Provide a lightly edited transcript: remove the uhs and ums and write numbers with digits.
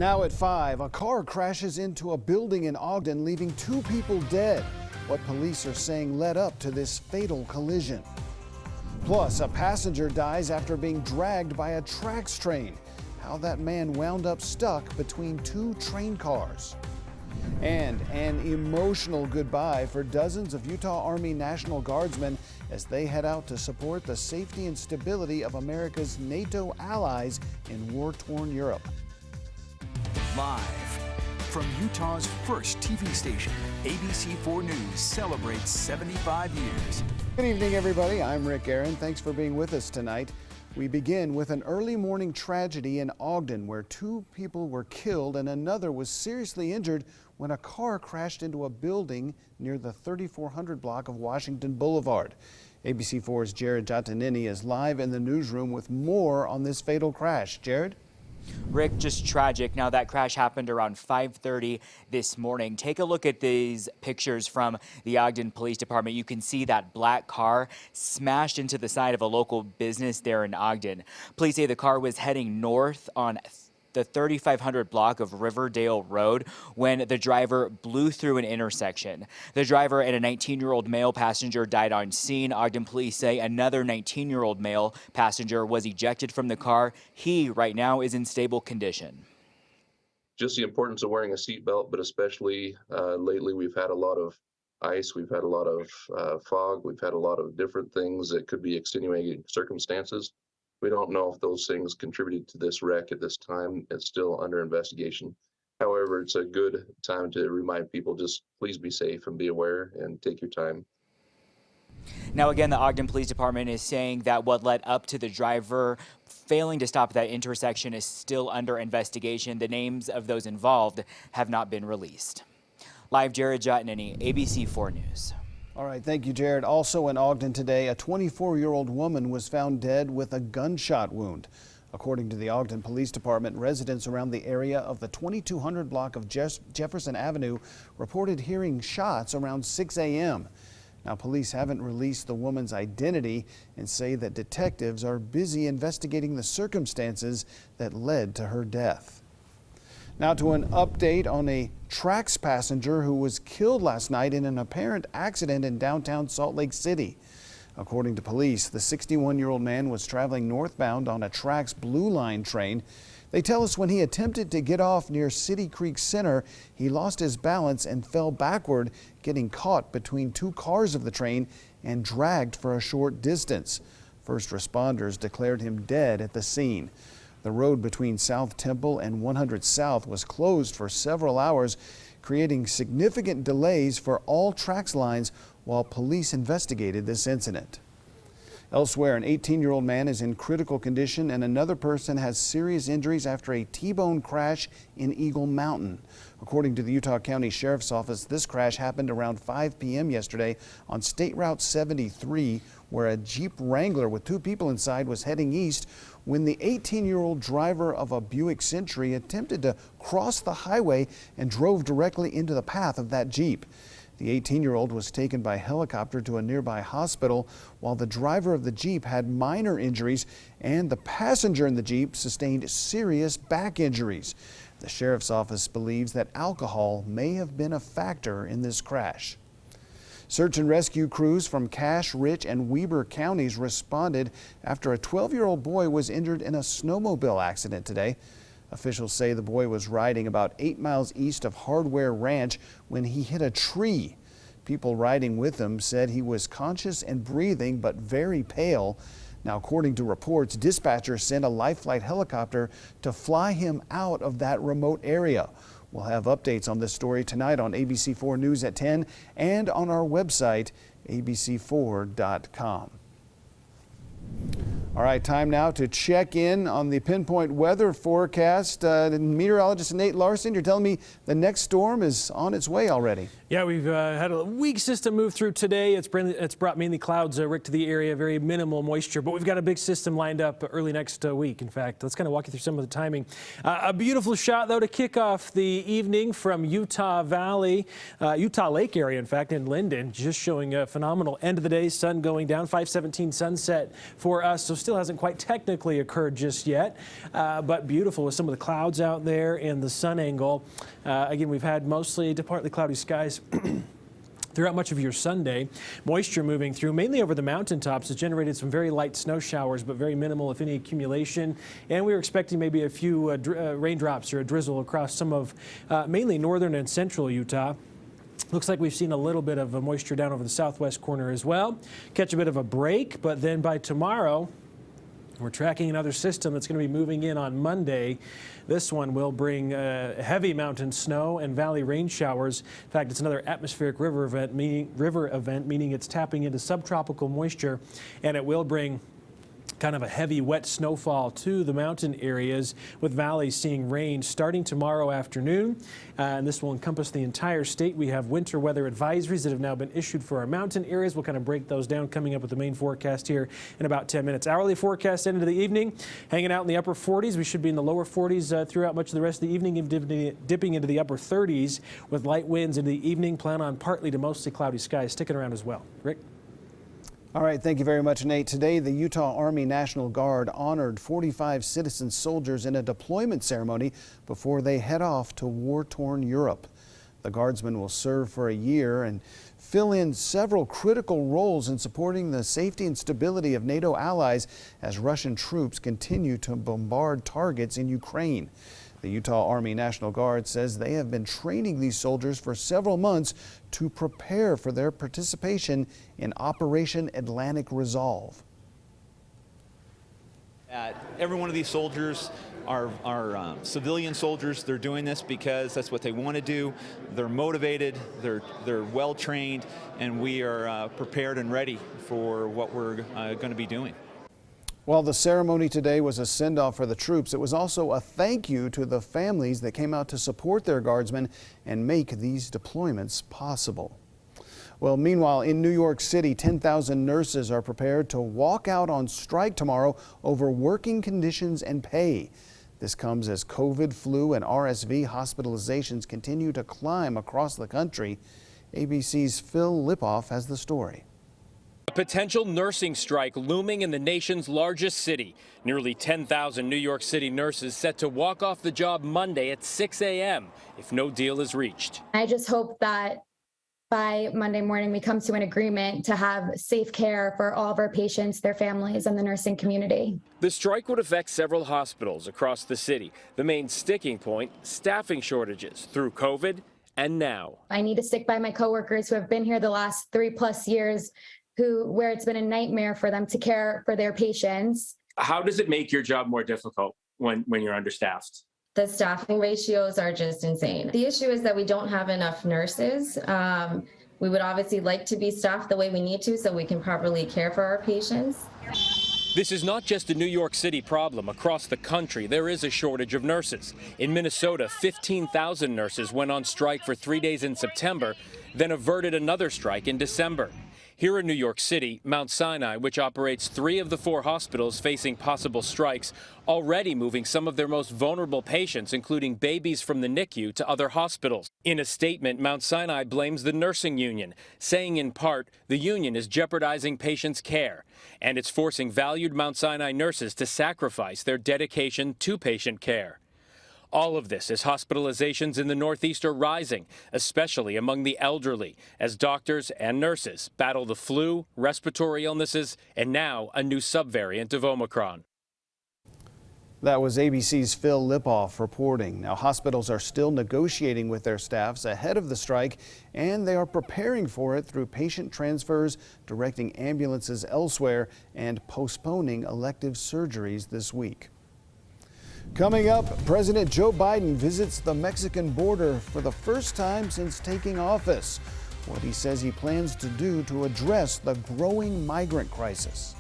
Now at 5, a car crashes into a building in Ogden, leaving 2 people dead. What police are saying led up to this fatal collision. Plus, a passenger dies after being dragged by a TRAX train. How that man wound up stuck between 2 train cars. And an emotional goodbye for dozens of Utah Army National Guardsmen as they head out to support the safety and stability of America's NATO allies in war-torn Europe. Live from Utah's first TV station, ABC4 News celebrates 75 years. Good evening, everybody. I'm Rick Aaron. Thanks for being with us tonight. We begin with an early morning tragedy in Ogden where 2 people were killed and another was seriously injured when a car crashed into a building near the 3400 block of Washington Boulevard. ABC4's Jared Jatanini is live in the newsroom with more on this fatal crash. Jared? Rick, just tragic. Now, that crash happened around 5:30 this morning. Take a look at these pictures from the Ogden Police Department. You can see that black car smashed into the side of a local business there in Ogden. Police say the car was heading north on the 3500 block of Riverdale Road when the driver blew through an intersection. The driver and a 19-year-old male passenger died on scene. Ogden police say another 19-year-old male passenger was ejected from the car. He right now is in stable condition. Just the importance of wearing a seatbelt, but especially lately we've had a lot of ice, we've had a lot of fog, we've had a lot of different things that could be extenuating circumstances. We don't know if those things contributed to this wreck at this time. It's still under investigation. However, it's a good time to remind people, just please be safe and be aware and take your time. Now, again, the Ogden Police Department is saying that what led up to the driver failing to stop at that intersection is still under investigation. The names of those involved have not been released. Live, Jared Jotnany, ABC4 News. All right, thank you, Jared. Also in Ogden today, a 24-year-old woman was found dead with a gunshot wound. According to the Ogden Police Department, residents around the area of the 2200 block of Jefferson Avenue reported hearing shots around 6 a.m. Now, police haven't released the woman's identity and say that detectives are busy investigating the circumstances that led to her death. Now to an update on a TRAX passenger who was killed last night in an apparent accident in downtown Salt Lake City. According to police, the 61-year-old man was traveling northbound on a TRAX Blue Line train. They tell us when he attempted to get off near City Creek Center, he lost his balance and fell backward, getting caught between 2 cars of the train and dragged for a short distance. First responders declared him dead at the scene. The road between South Temple and 100 South was closed for several hours, creating significant delays for all TRAX lines while police investigated this incident. Elsewhere, an 18-year-old man is in critical condition and another person has serious injuries after a T-bone crash in Eagle Mountain. According to the Utah County Sheriff's Office, this crash happened around 5 p.m. yesterday on State Route 73, where a Jeep Wrangler with 2 people inside was heading east when the 18-year-old driver of a Buick Century attempted to cross the highway and drove directly into the path of that Jeep. The 18-year-old was taken by helicopter to a nearby hospital, while the driver of the Jeep had minor injuries and the passenger in the Jeep sustained serious back injuries. The sheriff's office believes that alcohol may have been a factor in this crash. Search and rescue crews from Cache, Rich, and Weber counties responded after a 12-year-old boy was injured in a snowmobile accident today. Officials say the boy was riding about 8 miles east of Hardware Ranch when he hit a tree. People riding with him said he was conscious and breathing but very pale. Now, according to reports, dispatchers sent a Life Flight helicopter to fly him out of that remote area. We'll have updates on this story tonight on ABC4 News at 10 and on our website, abc4.com. All right, time now to check in on the pinpoint weather forecast. Meteorologist Nate Larson, you're telling me the next storm is on its way already. Yeah, we've had a weak system move through today. It's brought mainly clouds, Rick, to the area, very minimal moisture, but we've got a big system lined up early next week. In fact, let's kind of walk you through some of the timing. A beautiful shot, though, to kick off the evening from Utah Valley, Utah Lake area, in fact, in Linden, just showing a phenomenal end of the day, sun going down, 5:17 sunset for us. So still hasn't quite technically occurred just yet, but beautiful with some of the clouds out there and the sun angle. Again, we've had mostly to partly cloudy skies throughout much of your Sunday. Moisture moving through mainly over the mountaintops has generated some very light snow showers, but very minimal, if any, accumulation. And we were expecting maybe a few raindrops or a drizzle across some of mainly northern and central Utah. Looks like we've seen a little bit of moisture down over the southwest corner as well. Catch a bit of a break, but then by tomorrow, we're tracking another system that's going to be moving in on Monday. This one will bring heavy mountain snow and valley rain showers. In fact, it's another atmospheric river event, meaning it's tapping into subtropical moisture, and it will bring kind of a heavy wet snowfall to the mountain areas, with valleys seeing rain starting tomorrow afternoon. And this will encompass the entire state. We have winter weather advisories that have now been issued for our mountain areas. We'll kind of break those down coming up with the main forecast here in about 10 minutes. Hourly forecast into the evening, hanging out in the upper 40s. We should be in the lower 40s throughout much of the rest of the evening, and dipping into the upper 30s with light winds into the evening. Plan on partly to mostly cloudy skies sticking around as well. Rick? All right, thank you very much, Nate. Today, the Utah Army National Guard honored 45 citizen soldiers in a deployment ceremony before they head off to war-torn Europe. The Guardsmen will serve for a year and fill in several critical roles in supporting the safety and stability of NATO allies as Russian troops continue to bombard targets in Ukraine. The Utah Army National Guard says they have been training these soldiers for several months to prepare for their participation in Operation Atlantic Resolve. Every one of these soldiers are civilian soldiers. They're doing this because that's what they want to do. They're motivated, they're well trained, and we are prepared and ready for what we're going to be doing. While the ceremony today was a send-off for the troops, it was also a thank you to the families that came out to support their Guardsmen and make these deployments possible. Well, meanwhile, in New York City, 10,000 nurses are prepared to walk out on strike tomorrow over working conditions and pay. This comes as COVID, flu, and RSV hospitalizations continue to climb across the country. ABC's Phil Lipoff has the story. A potential nursing strike looming in the nation's largest city. Nearly 10,000 New York City nurses set to walk off the job Monday at 6 a.m. if no deal is reached. I just hope that by Monday morning we come to an agreement to have safe care for all of our patients, their families, and the nursing community. The strike would affect several hospitals across the city. The main sticking point, staffing shortages through COVID and now. I need to stick by my coworkers who have been here the last 3+ years, where it's been a nightmare for them to care for their patients. How does it make your job more difficult when you're understaffed? The staffing ratios are just insane. The issue is that we don't have enough nurses. We would obviously like to be staffed the way we need to so we can properly care for our patients. This is not just a New York City problem. Across the country, there is a shortage of nurses. In Minnesota, 15,000 nurses went on strike for 3 days in September, then averted another strike in December. Here in New York City, Mount Sinai, which operates 3 of the 4 hospitals facing possible strikes, already moving some of their most vulnerable patients, including babies from the NICU, to other hospitals. In a statement, Mount Sinai blames the nursing union, saying in part the union is jeopardizing patients' care, and it's forcing valued Mount Sinai nurses to sacrifice their dedication to patient care. All of this as hospitalizations in the Northeast are rising, especially among the elderly, as doctors and nurses battle the flu, respiratory illnesses, and now a new subvariant of Omicron. That was ABC's Phil Lipoff reporting. Now, hospitals are still negotiating with their staffs ahead of the strike, and they are preparing for it through patient transfers, directing ambulances elsewhere, and postponing elective surgeries this week. Coming up, President Joe Biden visits the Mexican border for the first time since taking office. What he says he plans to do to address the growing migrant crisis.